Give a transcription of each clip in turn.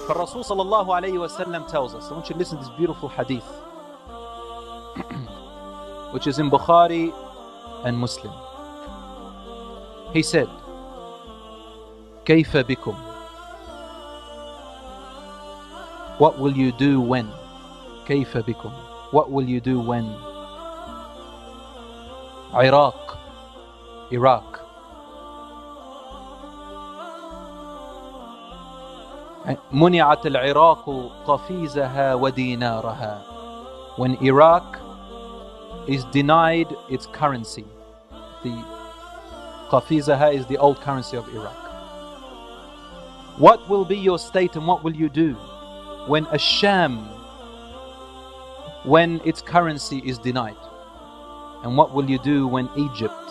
But Rasul sallallahu alayhi wa sallam tells us, I want you to listen to this beautiful hadith, which is in Bukhari and Muslim. He said, كيف بكم? What will you do when? كيف بكم? What will you do when? Iraq, منعت العراق قفيزها ودينارها. When Iraq is denied its currency, the قفيزها is the old currency of Iraq. What will be your state and what will you do when Asham, when its currency is denied? And what will you do when Egypt,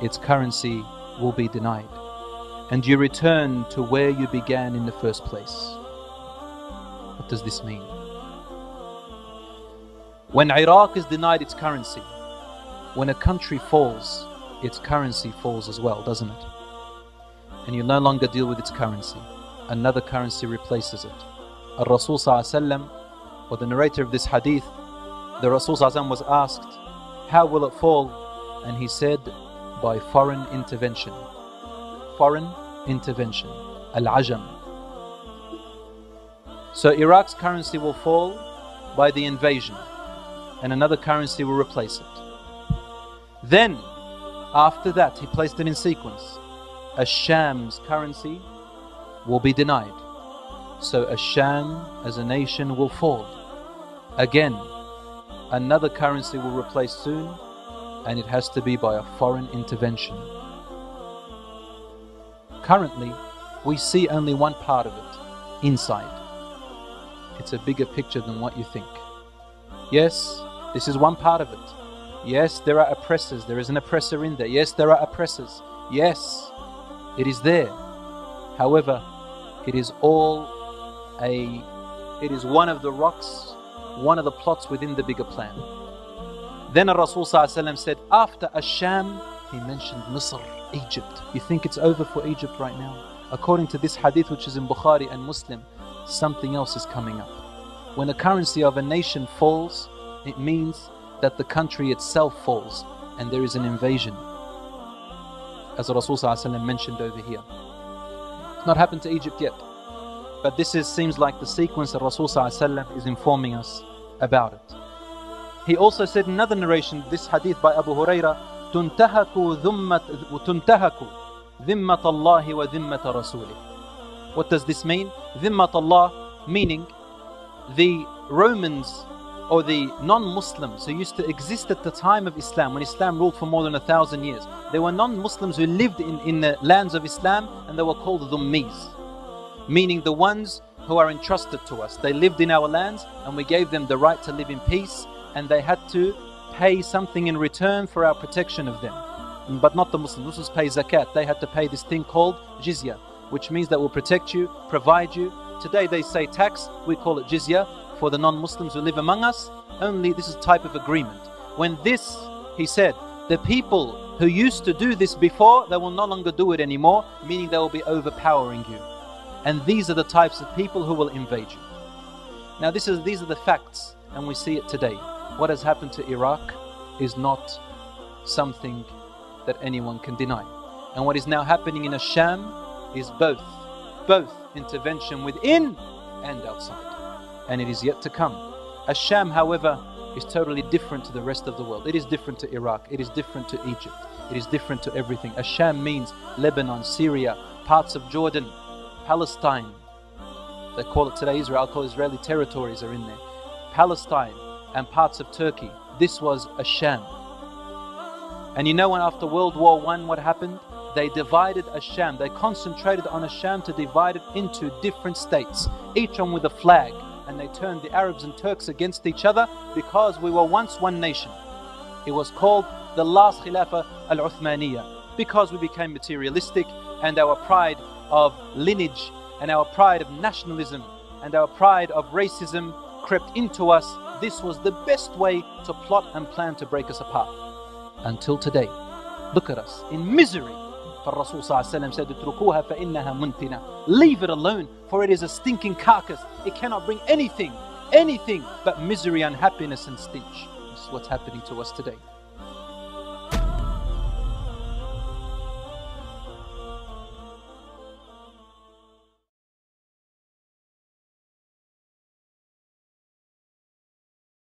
its currency will be denied? And you return to where you began in the first place. What does this mean? When Iraq is denied its currency, when a country falls, its currency falls as well, doesn't it? And you no longer deal with its currency. Another currency replaces it. Al-Rasul ﷺ, or the narrator of this hadith, the Rasul ﷺ was asked, how will it fall? And he said, by foreign intervention. Foreign intervention, al-ajam. So Iraq's currency will fall by the invasion, and another currency will replace it. Then, after that, he placed it in sequence. Asham's currency will be denied. So Asham as a nation will fall. Again, another currency will replace soon, and it has to be by a foreign intervention. Currently, we see only one part of it, inside. It's a bigger picture than what you think. Yes, this is one part of it. Yes, there are oppressors. There is an oppressor in there. Yes, there are oppressors. Yes, it is there. However, it is it is one of the rocks, one of the plots within the bigger plan. Then Rasul ﷺ said, after Asham, he mentioned Misr, Egypt. You think it's over for Egypt right now? According to this hadith, which is in Bukhari and Muslim, something else is coming up. When the currency of a nation falls, it means that the country itself falls and there is an invasion. As Rasul ﷺ mentioned over here. It's not happened to Egypt yet. But this seems like the sequence that Rasul ﷺ is informing us about it. He also said in another narration, this hadith by Abu Huraira, تُنْتَهَكُ ذِمَّةَ اللَّهِ وَذِمَّةَ رَسُولِهِ. What does this mean? ذِمَّةَ Allah, meaning the Romans or the non-Muslims who used to exist at the time of Islam, when Islam ruled for more than 1,000 years. There were non-Muslims who lived in the lands of Islam, and they were called Dhummis, meaning the ones who are entrusted to us. They lived in our lands and we gave them the right to live in peace, and they had to pay something in return for our protection of them. But not the Muslims. Muslims pay zakat. They had to pay this thing called jizya, which means that will protect you, provide you. Today they say tax, we call it jizya for the non-Muslims who live among us. Only this is a type of agreement. When this, he said, the people who used to do this before, they will no longer do it anymore, meaning they will be overpowering you. And these are the types of people who will invade you. Now these are the facts, and we see it today. What has happened to Iraq is not something that anyone can deny. And what is now happening in Asham is both intervention within and outside. And it is yet to come. Asham, however, is totally different to the rest of the world. It is different to Iraq. It is different to Egypt. It is different to everything. Asham means Lebanon, Syria, parts of Jordan, Palestine. They call it today Israel. I'll call Israeli territories are in there. Palestine and parts of Turkey. This was Asham. And you know when after World War I what happened? They divided Asham. They concentrated on Asham to divide it into different states, each one with a flag. And they turned the Arabs and Turks against each other because we were once one nation. It was called the last Khilafah al-Uthmaniyya, because we became materialistic and our pride of lineage and our pride of nationalism and our pride of racism crept into us. This was the best way to plot and plan to break us apart. Until today, look at us in misery, فالرسول صلى الله عليه وسلم said, اتركوها فإنها منتنة. Leave it alone, for it is a stinking carcass. It cannot bring anything but misery, unhappiness and stench. This is what's happening to us today.